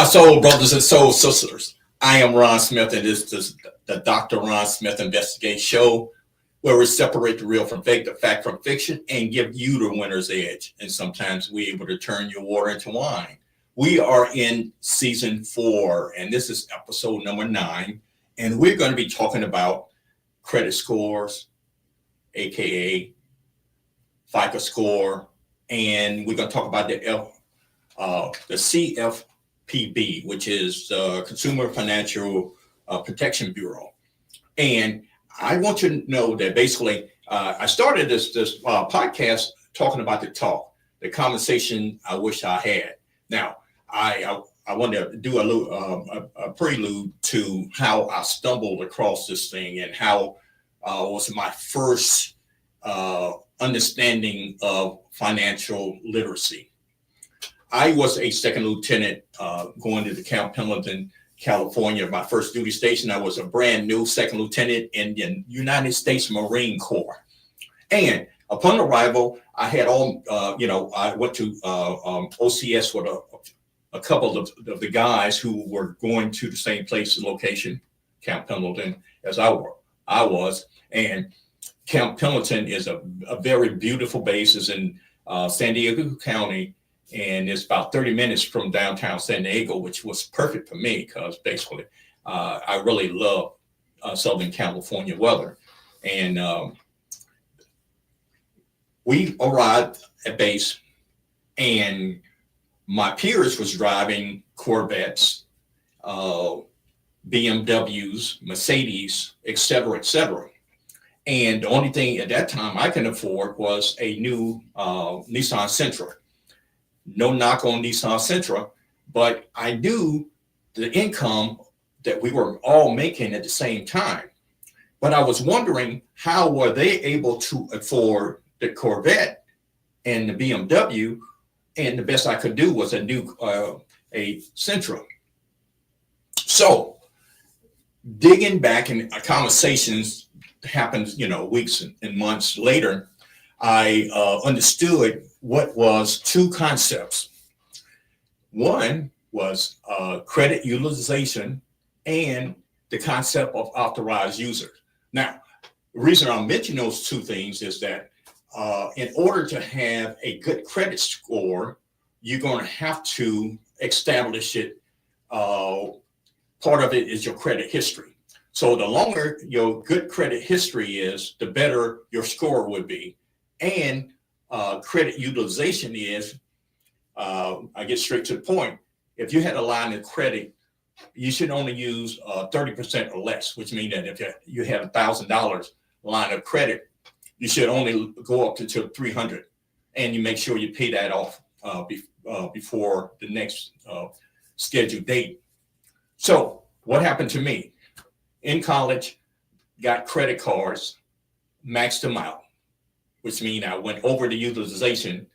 soul brothers and soul sisters. I am Ron Smith, and this is the Dr. Ron Smith Investigate Show, where we separate the real from fake, the fact from fiction, and give you the winner's edge. And sometimes we're able to turn your water into wine. We are in season 4, and this is episode number 9. And we're going to be talking about credit scores, aka FICO score, and we're going to talk about the CFPB, which is the Consumer Financial Protection Bureau. And I want you to know that basically, I started this podcast talking about the conversation I wish I had. Now, I want to do a prelude to how I stumbled across this thing and how was my first understanding of financial literacy. I was a second lieutenant going to the Camp Pendleton, California. My first duty station, I was a brand new second lieutenant in the United States Marine Corps. And upon arrival, I had I went to OCS with a couple of the guys who were going to the same place and location, Camp Pendleton, as I was. And Camp Pendleton is a very beautiful base. It's in San Diego County, and it's about 30 minutes from downtown San Diego, which was perfect for me because basically I really love Southern California weather. And we arrived at base, and my peers was driving Corvettes, BMWs, Mercedes, et cetera, et cetera. And the only thing at that time I can afford was a new Nissan Sentra. No knock on Nissan Sentra, but I knew the income that we were all making at the same time. But I was wondering, how were they able to afford the Corvette and the BMW? And the best I could do was a new a Sentra. So digging back in conversations happened, weeks and months later, I understood what was 2 concepts. One was credit utilization and the concept of authorized user. Now, the reason I'm mentioning those 2 things is that in order to have a good credit score, you're going to have to establish it. Part of it is your credit history. So the longer your good credit history is, the better your score would be. And credit utilization is, I get straight to the point. If you had a line of credit, you should only use 30% or less, which means that if you have $1,000 line of credit, you should only go up to $300, and you make sure you pay that off before the next scheduled date. So what happened to me? In college, got credit cards, maxed them out, which means I went over the utilization,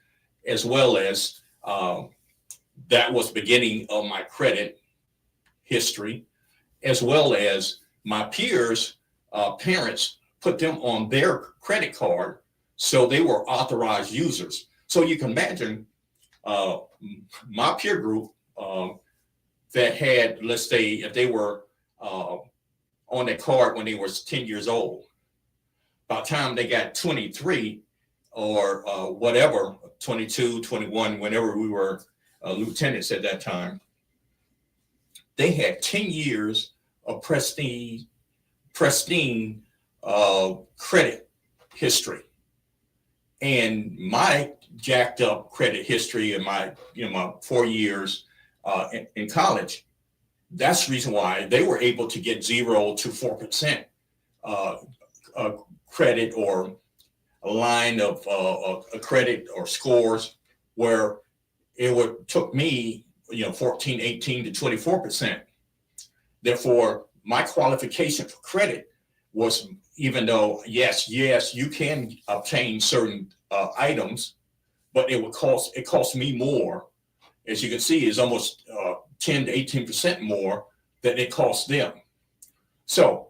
as well as that was beginning of my credit history, as well as my peers' parents put them on their credit card, so they were authorized users. So you can imagine my peer group that had, let's say, if they were on their card when they were 10 years old, by the time they got 23 or whatever, 22, 21, whenever we were lieutenants at that time, they had 10 years of pristine credit history. And my jacked up credit history in my 4 years in college, that's the reason why they were able to get 0 to 4% credit, or a line of a credit or scores, where it took me 14, 18 to 24%. Therefore, my qualification for credit was, even though yes you can obtain certain items, but it cost me more. As you can see, is almost 10 to 18% more than it cost them. So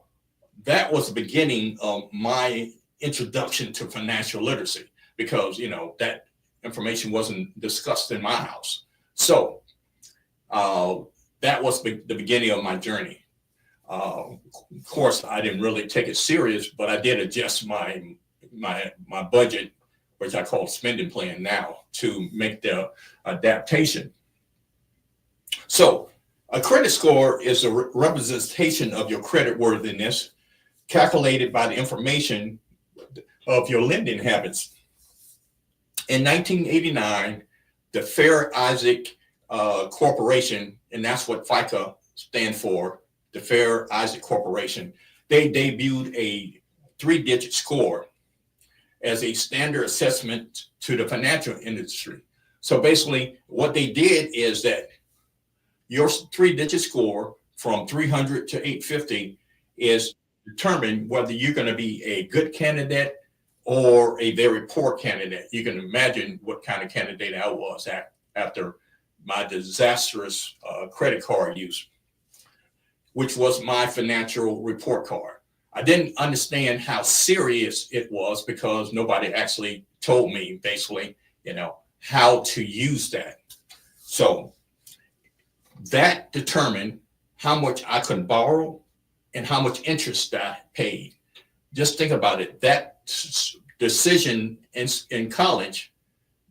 that was the beginning of my introduction to financial literacy, because that information wasn't discussed in my house. So that was the beginning of my journey. Of course, I didn't really take it serious, but I did adjust my budget, which I call spending plan now, to make the adaptation. So a credit score is a representation of your credit worthiness, calculated by the information of your lending habits. In 1989, the Fair Isaac Corporation, and that's what FICA stands for, the Fair Isaac Corporation, they debuted a 3-digit score as a standard assessment to the financial industry. So basically, what they did is that your 3-digit score from 300 to 850 is determine whether you're going to be a good candidate or a very poor candidate. You can imagine what kind of candidate I was after my disastrous credit card use, which was my financial report card. I didn't understand how serious it was because nobody actually told me basically, how to use that. So that determined how much I could borrow and how much interest I paid. Just think about it. That decision in college,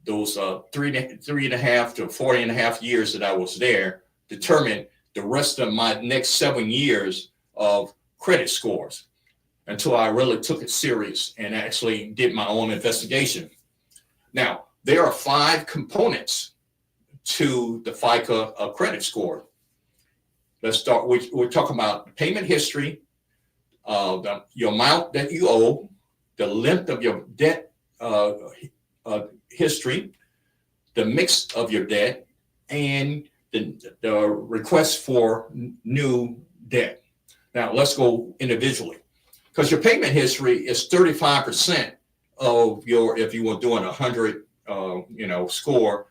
those 3.5 to 4.5 years that I was there, determined the rest of my next 7 years of credit scores until I really took it serious and actually did my own investigation. Now, there are 5 components to the FICA credit score. Let's start. We're talking about payment history, your amount that you owe, the length of your debt history, the mix of your debt, and the request for new debt. Now, let's go individually, because your payment history is 35% of your, if you were doing 100, score,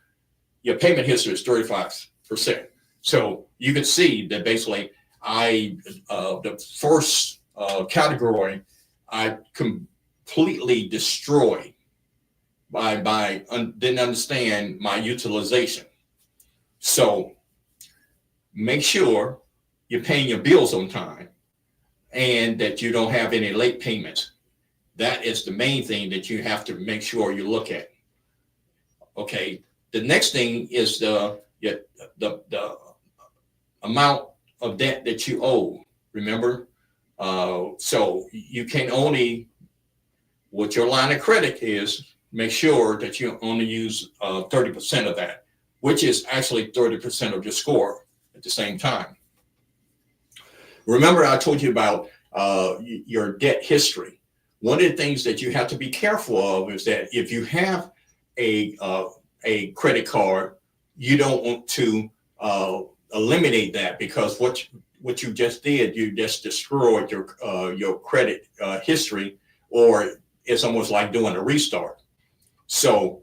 your payment history is 35%. So you can see that basically the first category, I completely destroyed didn't understand my utilization. So make sure you're paying your bills on time and that you don't have any late payments. That is the main thing that you have to make sure you look at. Okay, the next thing is the amount of debt that you owe. Remember, so you can only, what your line of credit is, make sure that you only use 30% of that, which is actually 30% of your score at the same time. Remember, I told you about your debt history. One of the things that you have to be careful of is that if you have a credit card, you don't want to eliminate that, because what you just did, you just destroyed your credit history, or it's almost like doing a restart. So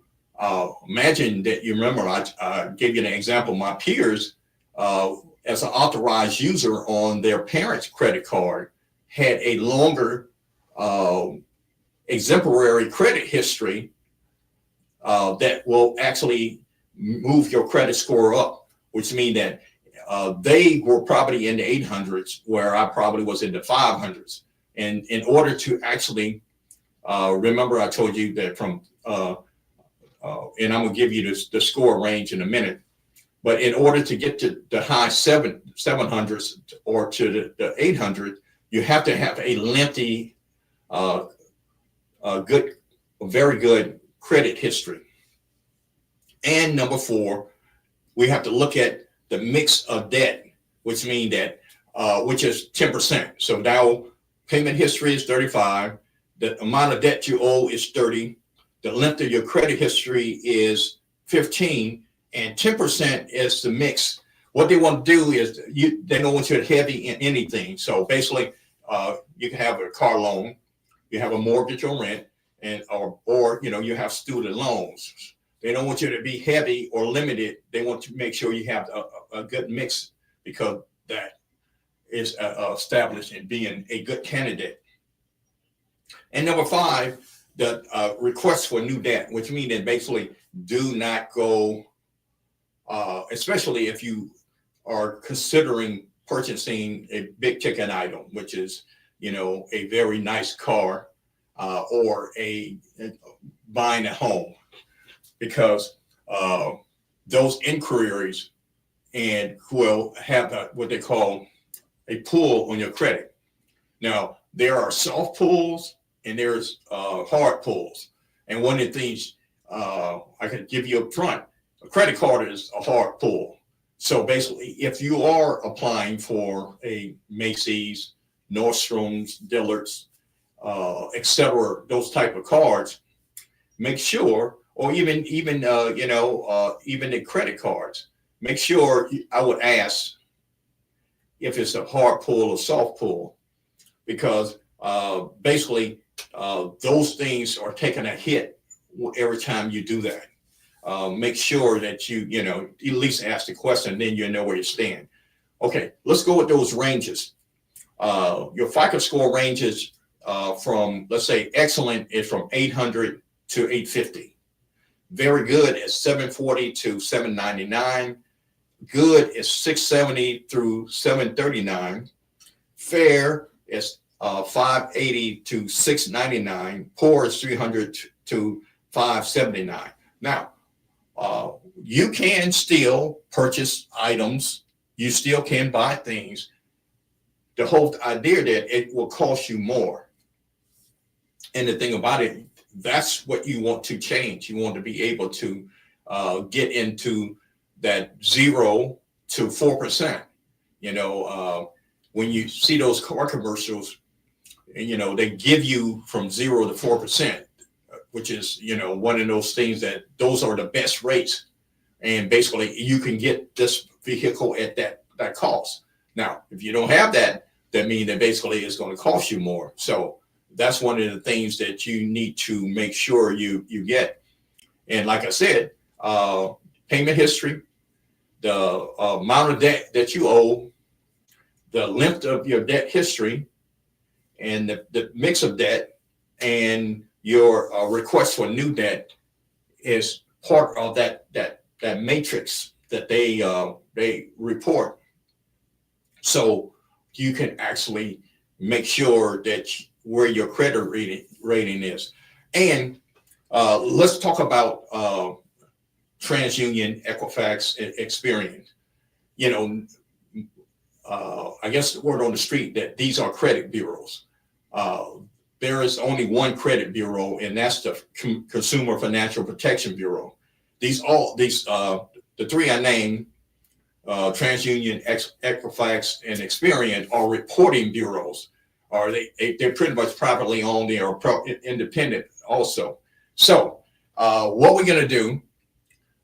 imagine that you remember I gave you an example. My peers, as an authorized user on their parents' credit card, had a longer exemplary credit history that will actually move your credit score up, which means that they were probably in the 800s, where I probably was in the 500s. And in order to actually, remember I told you that from, and I'm gonna give you the score range in a minute, but in order to get to the high 700s or to the 800, you have to have a lengthy, very good credit history. And number 4, we have to look at the mix of debt, which means that, which is 10%. So now payment history is 35. The amount of debt you owe is 30. The length of your credit history is 15, and 10% is the mix. What they want to do is they don't want you to heavy in anything. So basically, you can have a car loan, you have a mortgage or rent, and or you have student loans. They don't want you to be heavy or limited. They want to make sure you have a good mix, because that is established in being a good candidate. And number 5, the request for new debt, which means that basically do not go, especially if you are considering purchasing a big ticket item, which is, a very nice car, or buying a home, because those inquiries and will have what they call a pull on your credit. Now, there are soft pulls and there's hard pulls. And one of the things I can give you up front, a credit card is a hard pull. So basically, if you are applying for a Macy's, Nordstrom's, Dillard's, etc., those type of cards, make sure, or even the credit cards, make sure, I would ask if it's a hard pull or soft pull, because basically those things are taking a hit every time you do that. Make sure that you at least ask the question, then you know where you stand. Okay, let's go with those ranges. Your FICO score ranges from, let's say, excellent is from 800 to 850. Very good is 740 to 799. Good is 670 through 739. Fair is 580 to 699. Poor is 300 to 579. Now, you can still purchase items. You still can buy things. The whole idea that it will cost you more. And the thing about it, that's what you want to change. You want to be able to get into that 0 to 4%. When you see those car commercials, they give you from 0 to 4%, which is, one of those things that those are the best rates. And basically you can get this vehicle at that cost. Now, if you don't have that means that basically it's going to cost you more. So that's one of the things that you need to make sure you get. And like I said, payment history, the amount of debt that you owe, the length of your debt history, and the mix of debt, and your request for new debt is part of that matrix that they report. So you can actually make sure that where your credit rating is. And let's talk about TransUnion, Equifax, Experian. I guess the word on the street that these are credit bureaus. There is only one credit bureau, and that's the Consumer Financial Protection Bureau. The three I named, TransUnion, Equifax, and Experian, are reporting bureaus. Or they're pretty much privately owned. They are independent also. So what we're going to do,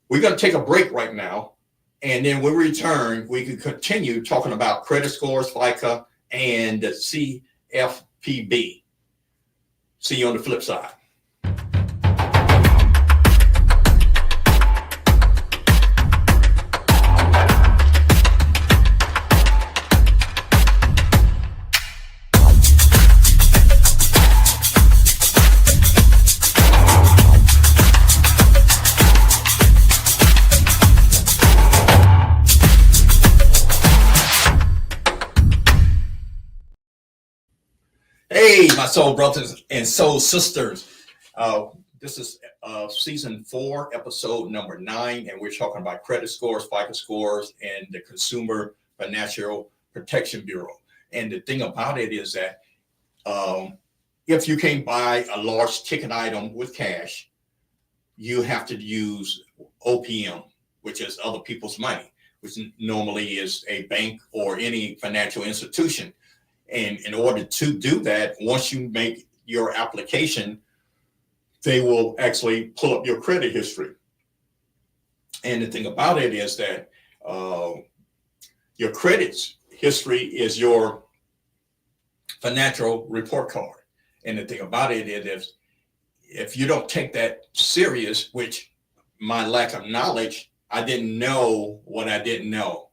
we're going to take a break right now. And then when we return, we can continue talking about credit scores, FICA, and the CFPB. See you on the flip side. Hey, my soul brothers and soul sisters. This is season 4, episode number 9, and we're talking about credit scores, FICO scores, and the Consumer Financial Protection Bureau. And the thing about it is that if you can't buy a large ticket item with cash, you have to use OPM, which is other people's money, which normally is a bank or any financial institution. And in order to do that, once you make your application, they will actually pull up your credit history. And the thing about it is that your credit history is your financial report card. And the thing about it is if you don't take that serious, which my lack of knowledge, I didn't know what I didn't know.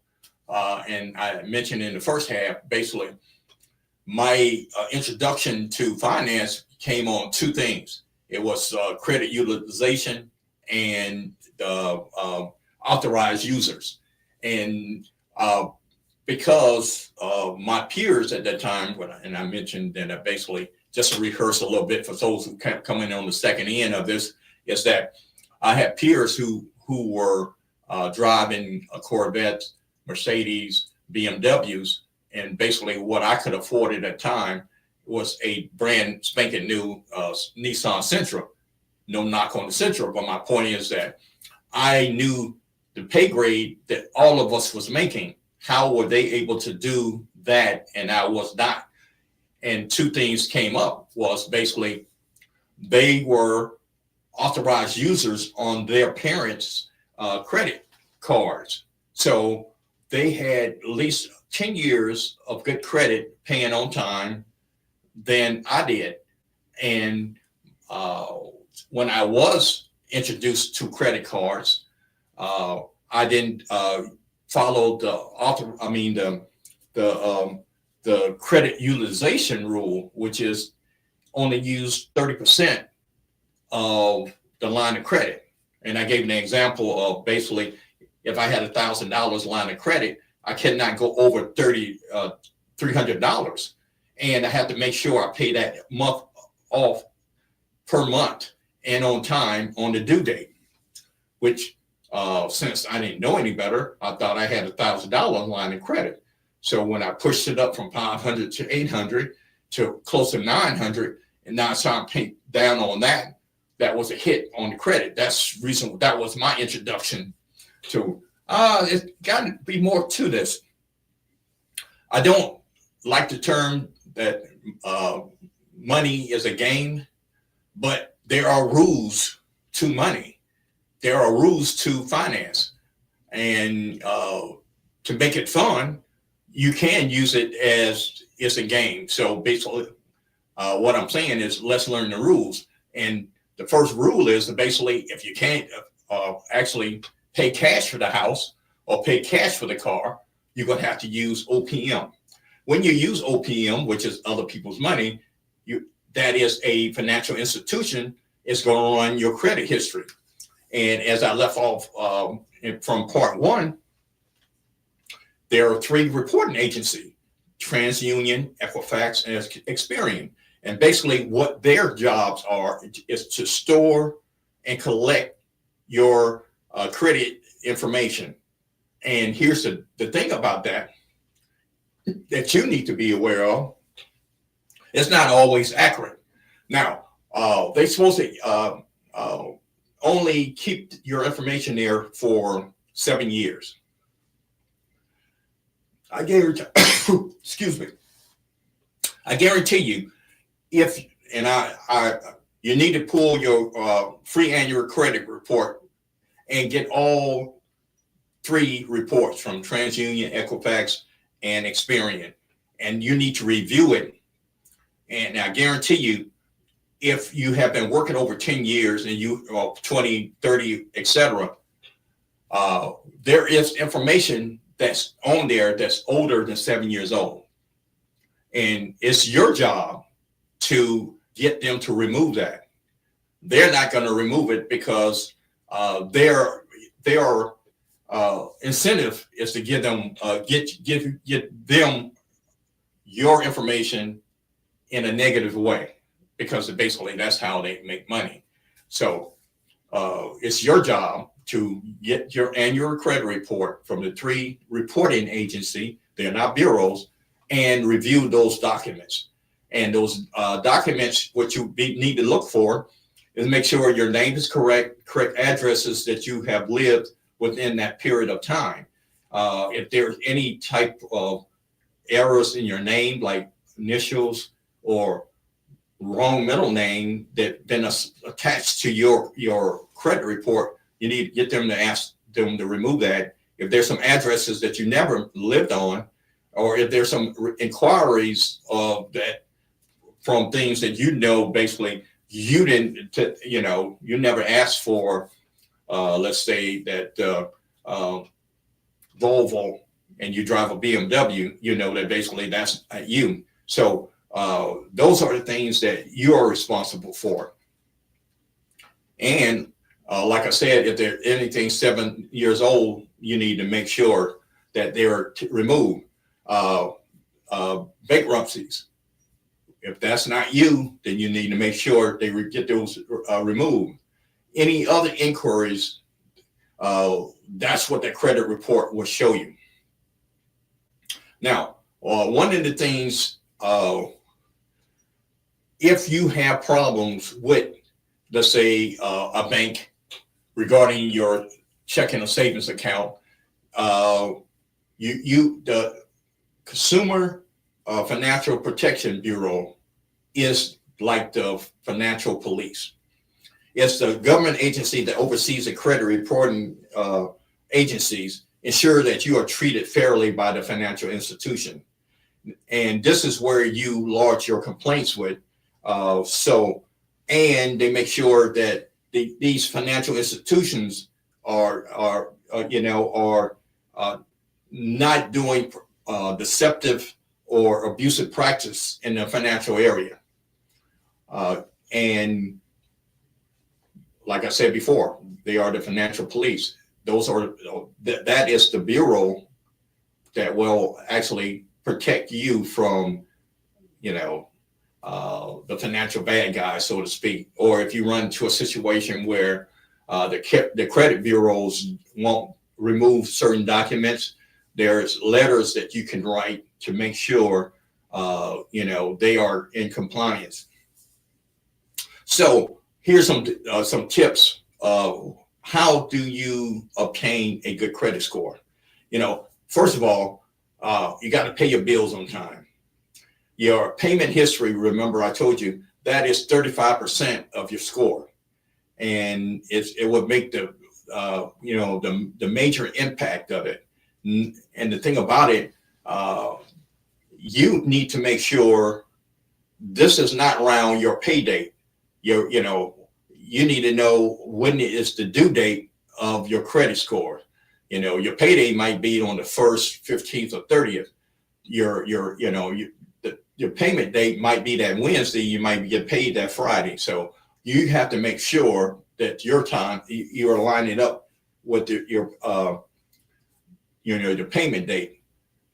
And I mentioned in the first half, basically, my introduction to finance came on 2 things. It was credit utilization and authorized users. And uh, because my peers at that time, and I mentioned that basically just to rehearse a little bit for those who kept coming on the second end of this, is that I had peers who were driving a Corvette, Mercedes, BMWs, and basically what I could afford at that time was a brand spanking new Nissan Sentra. No knock on the Sentra, but my point is that I knew the pay grade that all of us was making. How were they able to do that and I was not? And two things came up was basically they were authorized users on their parents' credit cards. So they had at least 10 years of good credit paying on time than I did. And when I was introduced to credit cards, I didn't follow the credit utilization rule, which is only use 30% of the line of credit. And I gave an example of basically if I had $1,000 line of credit, I cannot go over $300. And I have to make sure I pay that month off per month and on time on the due date, which since I didn't know any better, I thought I had $1,000 line of credit. So when I pushed it up from 500 to 800 to close to 900, and now it's time to pay down on that, that was a hit on the credit. That's reason that was my introduction to it's got to be more to this. I don't like the term that money is a game, but there are rules to money. There are rules to finance, and to make it fun, you can use it as it's a game. So basically, what I'm saying is let's learn the rules. And the first rule is that basically, if you can't actually pay cash for the house or pay cash for the car, you're going to have to use OPM. When you use OPM, which is other people's money, that is a financial institution, is going to run your credit history. And as I left off from part one, there are three reporting agencies: TransUnion, Equifax, and Experian. And basically what their jobs are is to store and collect your credit information. And here's the thing about that you need to be aware of. It's not always accurate. Now, they're supposed to only keep your information there for 7 years. I guarantee, excuse me. I guarantee you, you need to pull your free annual credit report and get all three reports from TransUnion, Equifax, and Experian, and you need to review it. And I guarantee you, if you have been working over 10 years and you 20, 30, etc., there is information that's on there that's older than 7 years old. And it's your job to get them to remove that. They're not going to remove it because their incentive is to give them get them your information in a negative way, because basically that's how they make money. So it's your job to get your annual credit report from the three reporting agency, they're not bureaus, and review those documents. And those documents, what you need to look for is make sure your name is correct addresses that you have lived within that period of time. If there's any type of errors in your name, like initials or wrong middle name that been attached to your credit report, you need to get them to ask them to remove that. If there's some addresses that you never lived on, or if there's some inquiries of that from things that basically you didn't, you never asked for, let's say that Volvo and you drive a BMW, that basically that's you. So those are the things that you are responsible for. And like I said, if there's anything 7 years old, you need to make sure that they're removed. Bankruptcies. If that's not you, then you need to make sure they get those removed. Any other inquiries, that's what that credit report will show you. Now, one of the things, if you have problems with, let's say, a bank regarding your checking or savings account, the Consumer Financial Protection Bureau is like the financial police. It's the government agency that oversees the credit reporting agencies, ensure that you are treated fairly by the financial institution. And this is where you lodge your complaints with. And they make sure that these financial institutions are not doing deceptive or abusive practice in the financial area. And like I said before, they are the financial police. That is the bureau that will actually protect you from, the financial bad guys, so to speak. Or if you run into a situation where the credit bureaus won't remove certain documents, there's letters that you can write to make sure, they are in compliance. So here's some tips of how do you obtain a good credit score. First of all, you got to pay your bills on time. Your payment history, remember I told you, that is 35% of your score. And it would make the major impact of it. And the thing about it, you need to make sure this is not around your pay date. You need to know when is the due date of your credit score. Your payday might be on the 1st, 15th, or 30th. Your payment date might be that Wednesday. You might get paid that Friday. So you have to make sure that your time, you are lining up with your payment date.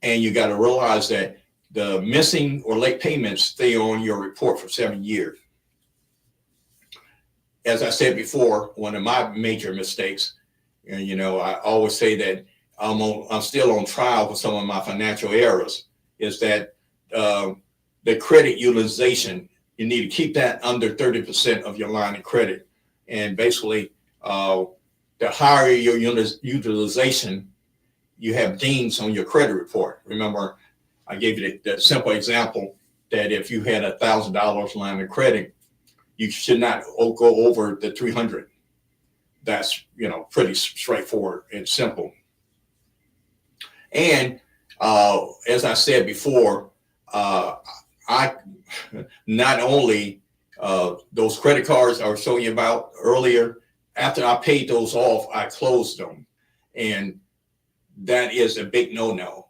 And you got to realize that the missing or late payments stay on your report for 7 years. As I said before, one of my major mistakes, I always say that I'm still on trial for some of my financial errors, is that the credit utilization, you need to keep that under 30% of your line of credit. And basically, the higher your utilization, you have dings on your credit report. Remember, I gave you the simple example that if you had $1,000 line of credit, you should not go over the 300. That's, pretty straightforward and simple. And as I said before, I not only those credit cards I was showing you about earlier, after I paid those off, I closed them. And that is a big no-no.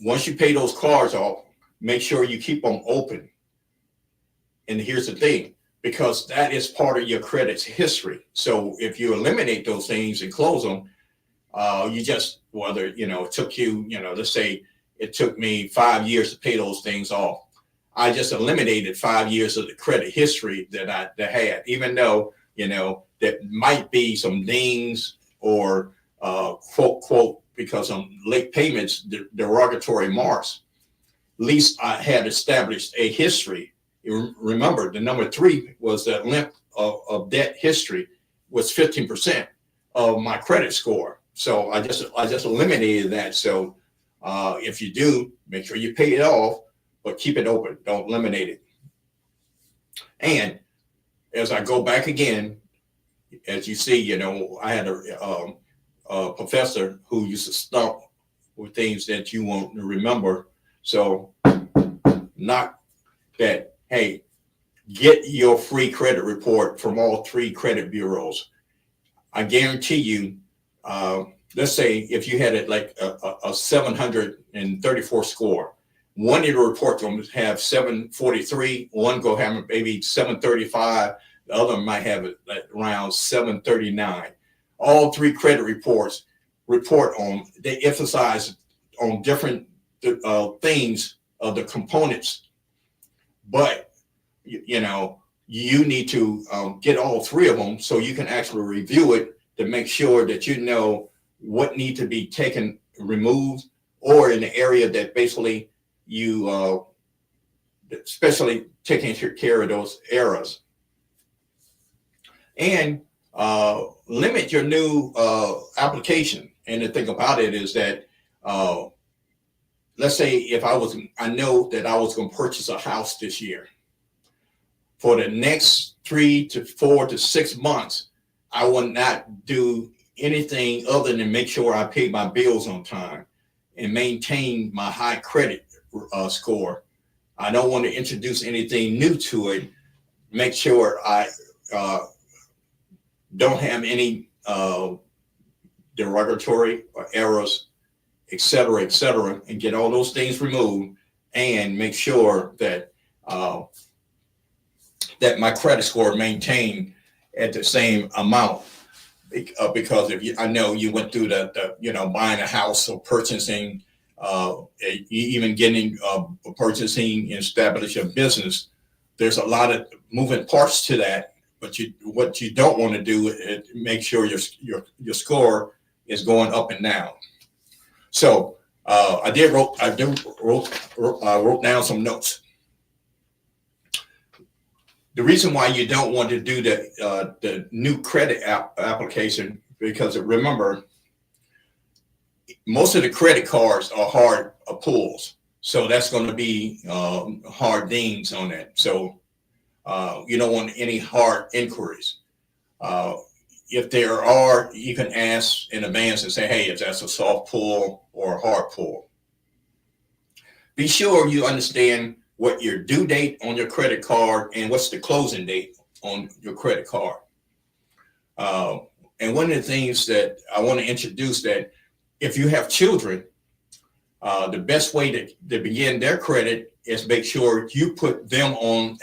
Once you pay those cards off, make sure you keep them open. And here's the thing, because that is part of your credit history. So if you eliminate those things and close them, it took you, let's say it took me 5 years to pay those things off. I just eliminated 5 years of the credit history that I had, even though, there might be some dings or quote, because of late payments, derogatory marks. At least I had established a history. Remember, the number 3 was the length of debt history was 15% of my credit score. So I just eliminated that. So if you do, make sure you pay it off, but keep it open. Don't eliminate it. And as I go back again, as you see, I had a professor who used to stump with things that you won't remember. So not that, hey, get your free credit report from all 3 credit bureaus. I guarantee you, let's say if you had it like a 734 score, one of the reports will have 743, one go have maybe 735, the other might have it around 739. All 3 credit reports report on, they emphasize on different things of the components, but you know, you need to get all three of them so you can actually review it to make sure that you know what need to be taken, removed, or in the area that basically you, especially taking care of those errors. And limit your new application. And the thing about it is that, let's say if I know that I was going to purchase a house this year. For the next 3 to 4 to 6 months, I will not do anything other than make sure I pay my bills on time and maintain my high credit score. I don't want to introduce anything new to it. Make sure I don't have any derogatory or errors, et cetera, and get all those things removed, and make sure that that my credit score maintained at the same amount. Because if I know you went through the buying a house or purchasing, even getting purchasing and establishing a business, there's a lot of moving parts to that. But what you don't want to do is make sure your score is going up and down. So I wrote down some notes. The reason why you don't want to do the new credit application, because remember, most of the credit cards are hard pulls. So that's going to be hard dings on that. So you don't want any hard inquiries. If there are, you can ask in advance and say, hey, if that's a soft pull or a hard pull. Be sure you understand what your due date on your credit card and what's the closing date on your credit card. And one of the things that I want to introduce, that if you have children, the best way to begin their credit is make sure you put them on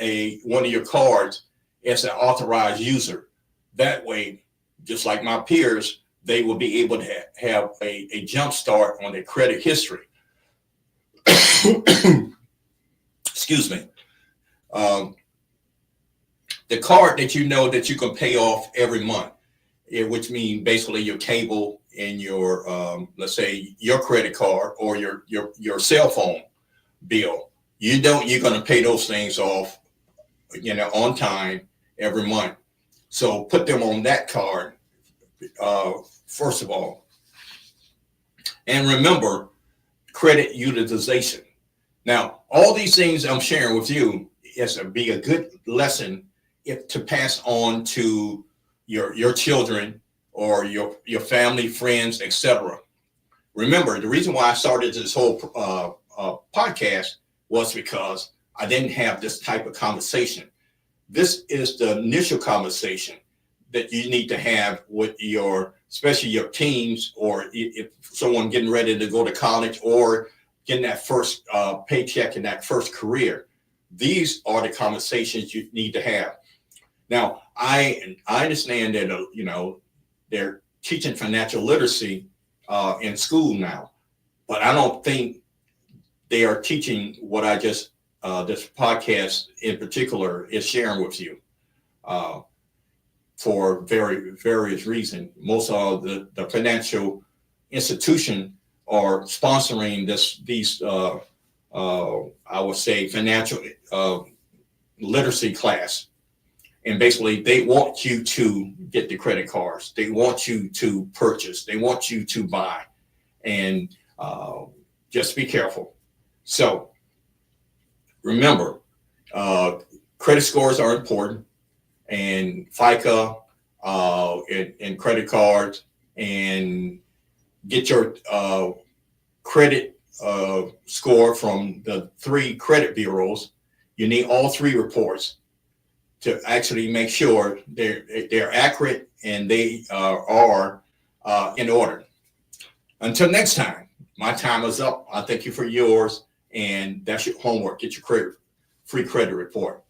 one of your cards as an authorized user. That way, just like my peers, they will be able to have a jump start on their credit history. Excuse me. The card that you know that you can pay off every month, which means basically your cable and your, let's say your credit card or your cell phone bill. You're going to pay those things off, on time every month. So put them on that card, first of all. And remember, credit utilization. Now, all these things I'm sharing with you is to be a good lesson to pass on to your children or your family, friends, etc. Remember, the reason why I started this whole podcast was because I didn't have this type of conversation. This is the initial conversation that you need to have with especially your teens, or if someone getting ready to go to college or getting that first paycheck in that first career. These are the conversations you need to have. Now, I understand that, they're teaching financial literacy in school now, but I don't think they are teaching what I just, this podcast in particular is sharing with you for various reasons. Most of the financial institution are sponsoring these I would say financial literacy class. And basically they want you to get the credit cards. They want you to purchase. They want you to buy. And just be careful. So remember, credit scores are important, and FICA and credit cards, and get your credit score from the 3 credit bureaus. You need all 3 reports to actually make sure they're accurate and they are in order. Until next time, my time is up. I thank you for yours, and that's your homework. Get your free credit report.